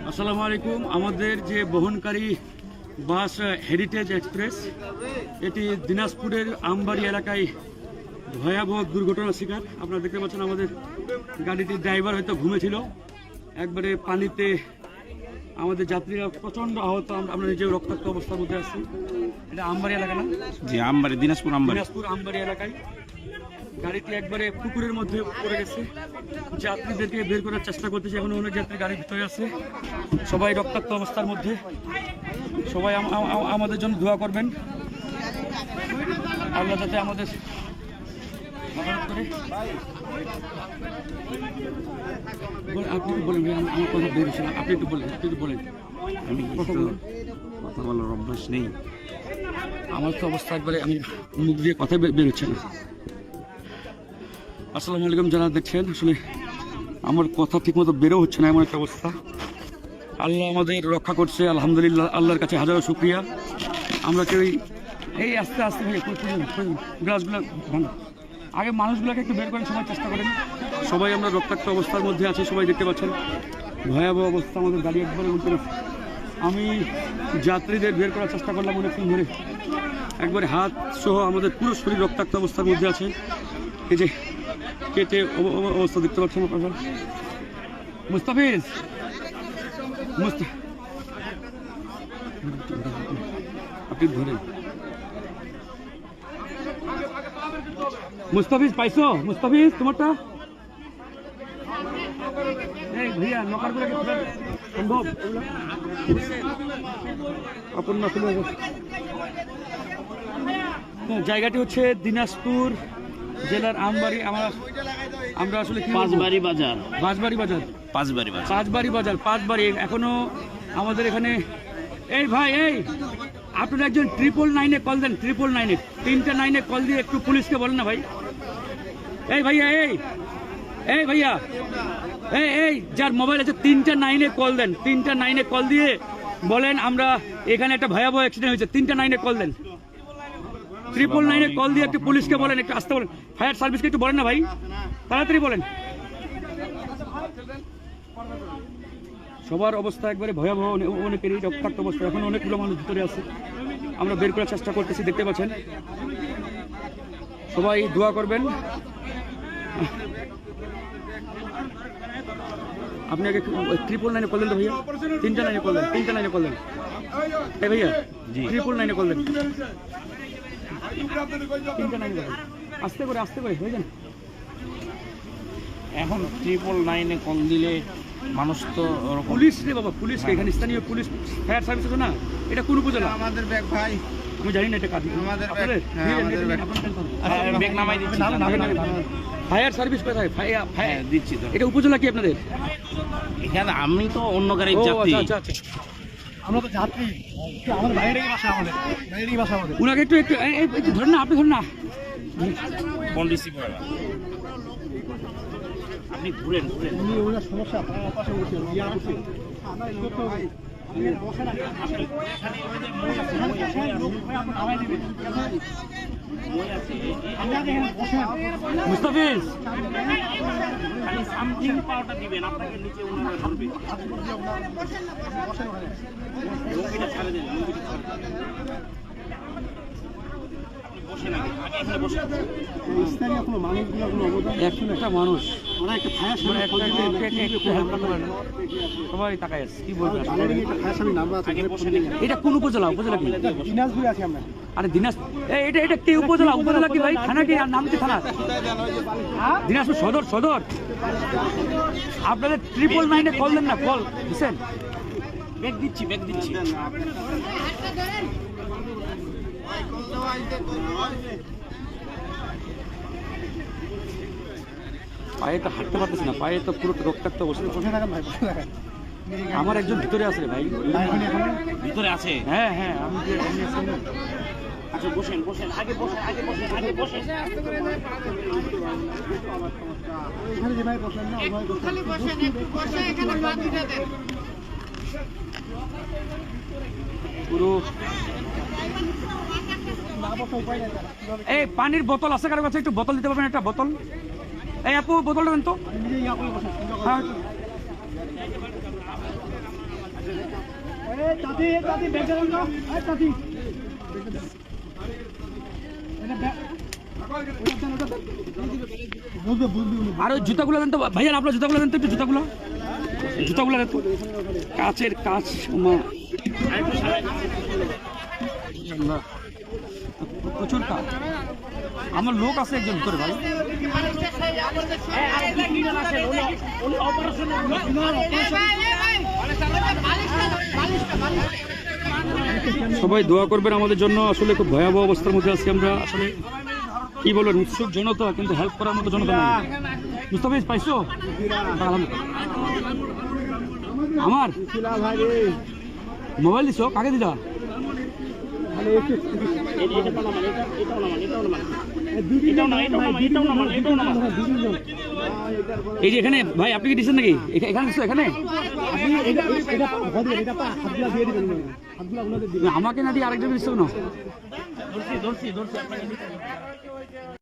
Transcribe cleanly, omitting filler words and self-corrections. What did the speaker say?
আসসালামু আলাইকুম। আমাদের যে বহনকারী বাস হেরিটেজ এক্সপ্রেস, এটি দিনাজপুরের আমবাড়ি এলাকায় ভয়াবহ দুর্ঘটনার শিকার। আপনারা দেখতে পাচ্ছেন আমাদের গাড়িটির ড্রাইভার হয়তো ঘুমেছিল, একবারে পানিতে আমাদের যাত্রীরা প্রচণ্ড আহত। আমরা নিজেও রক্তাক্ত অবস্থার মধ্যে আছি। এটা আমবাড়ি এলাকা না? জি, আমবাড়ি, দিনাজপুর আমবাড়ি এলাকায় গাড়িটি একবারে পুকুরের মধ্যে পড়ে গেছে। যাত্রীদেরকে বের করার চেষ্টা করতেছে, এখন অনেক যাত্রী গাড়ির ভিতরে আছে, সবাই রক্তাক্ত অবস্থার মধ্যে। সবাই আমাদের জন্য দোয়া করবেন, আল্লাহ যাতে আমাদের আপনি বলেন ভাই, আমার কথা বের হচ্ছে না, আপনি একটু বলেন। আমি কথা বলার অভ্যাস নেই। আমার তো অবস্থা একবারে, আমি মুখ দিয়ে কথা বের হচ্ছে না। আসসালামু আলাইকুম যারা দেখছেন, আসলে আমার কথা ঠিকমতো বেরো হচ্ছে না, এমন একটা অবস্থা। আল্লাহ আমাদের রক্ষা করছে, আলহামদুলিল্লাহ, আল্লাহর কাছে হাজারো শুকরিয়া। আমরা কেউ এই আস্তে আস্তে ভাই গ্লাসগুলো ভাঙা, আগে মানুষগুলোকে একটু বের করার সময় চেষ্টা করেন। সবাই আমরা রক্তাক্ত অবস্থার মধ্যে আছি, সবাই দেখতে পাচ্ছেন ভয়াবহ অবস্থা। আমাদের গাড়ি একবারে উল্টে গেছে। আমি যাত্রীদের বের করার চেষ্টা করলাম অনেকক্ষণ ধরে, একবারে হাত সহ আমাদের পুরো শরীর রক্তাক্ত অবস্থার মধ্যে আছে। এই যে কেটে অবস্থা দেখতে পাচ্ছেন আপনারা। মুস্তাফিজ, আপনি ধরেন। মুস্তাফিজ পাইছো? মুস্তাফিজ তোমারটা ভাইয়া নকার করে সম্ভব আপনার না? জায়গাটি হচ্ছে দিনাজপুর জেলার আমবাড়ি। আমরা আসলে পাঁচবাড়ি বাজার। এখনো আমাদের এখানে। এই ভাই, এই আপনারা একজন 999-এ কল দেন, 999-এ 3টা 9-এ কল দিয়ে একটু পুলিশকে বলেন না ভাই। এই ভাইয়া, এই ভাইয়া, এই যার মোবাইল আছে 3টা 9-এ কল দেন, 3টা 9-এ কল দিয়ে বলেন আমরা এখানে একটা ভয়াবহ অ্যাক্সিডেন্ট হয়েছে। 3টা 9-এ কল দেন, 999-এ কল দিয়ে একটু পুলিশকে বলেন, একটু আসতে বলেন, ফায়ার সার্ভিসকে একটু বলেন না ভাই, তাড়াতাড়ি বলেন। সবার অবস্থা একবারে ভয়াবহ, অনেকেরই রক্তাক্ত অবস্থা। এখন অনেকগুলো মানুষ ভিতরে আছে, আমরা বের করার চেষ্টা করতেছি, দেখতে পাচ্ছেন। সবাই দোয়া করবেন। আপনি আগে 999-এ কল দেন তো ভাইয়া, 3টা 9-এ কল দেন, 3টা 9-এ কল দেন। এই ভাইয়া 999-এ কল দেন, 3টা 9-এ কল দেন। আস্তে করে হয়ে যান। এখন 999-এ কল দিলে মানুষ তো পুলিশ রে বাবা, পুলিশকে এখানে স্থানীয় পুলিশ ফায়ার সার্ভিস আছে না? এটা কোন উপজেলা? আমাদের ব্যাগ ভাই, আমি জানি না এটা কাজ। আমাদের ব্যাগ নামাই দিচ্ছি। ফায়ার সার্ভিস কোথায়? হ্যাঁ দিচ্ছি তো। এটা উপজেলা কি আপনাদের? এখানে আমি তো অন্য গাড়ির যাত্রী। আচ্ছা। আমরা তো যাত্রী, আমাদের বাইরেই বাসা, আমাদের উনাকে একটু ধরেন না, আপনি ধরেন না। কোন রিসিভার আপনি ঘুরেন। ওনার সমস্যা পাশে বসে মুস্তাফিজ সামথিং পাওয়াটা দিবেন, আপনাকে নিচে উনারা ধরবে। লুঙ্গিটা ছাড়ে দেন, একটা মানুষ সবাই তাকায় আছে, কি বলবেন? এটা কোন উপজেলা? উপজেলা কি? দিনাজপুরে আছি আমরা। আরে এটা কি উপজেলা? উপজেলা কি ভাই? থানা কি? নাম কি থানা? দিনাজপুর সদর। আপনাদের 999-এ কল দেন না, কল দিচ্ছেন? ব্যাগ দিচ্ছি। পায়ে তো হাঁটতে পারতেছি না, পায়ে তো পুরো রক্তাক্ত অবস্থা। আমার একজন ভিতরে আছে রে ভাই। ভিতরে আছে? হ্যাঁ, আমি আচ্ছা বসেন, আগে বসেন। পুরো এই পানির বোতল আছে কারো কাছে? একটু বোতল দিতে পারবেন? একটা বোতল। এই আপু বোতলটা দেন তো। হ্যাঁ চাচি চাচি ব্যাগ দেন তো এই চাচি এটা ব্যাগ বুঝবে বুঝবে আর ওই জুতাগুলো দেন তো ভাইয়া, আপনার জুতাগুলো দেন তো একটু, জুতাগুলো জুতাগুলো দেন তো। কাচের কাচ আল্লাহ, প্রচুর কাজ। আমার লোক আছে একজন করে ভাই, সবাই দোয়া করবেন আমাদের জন্য। আসলে খুব ভয়াবহ অবস্থার মধ্যে আছি আমরা। আসলে কি বলবেন, উৎসুক জনতা কিন্তু হেল্প করার মতো জনতা নেই। বুঝতে পেরেছি, পাইছো আমার মোবাইল দিছো, কাকে দিলা? এই যে এখানে ভাই, আপনি কি দিচ্ছেন নাকি? এখানে দিচ্ছ? এখানে আমাকে না দিয়ে আরেকজন দিচ্ছ না?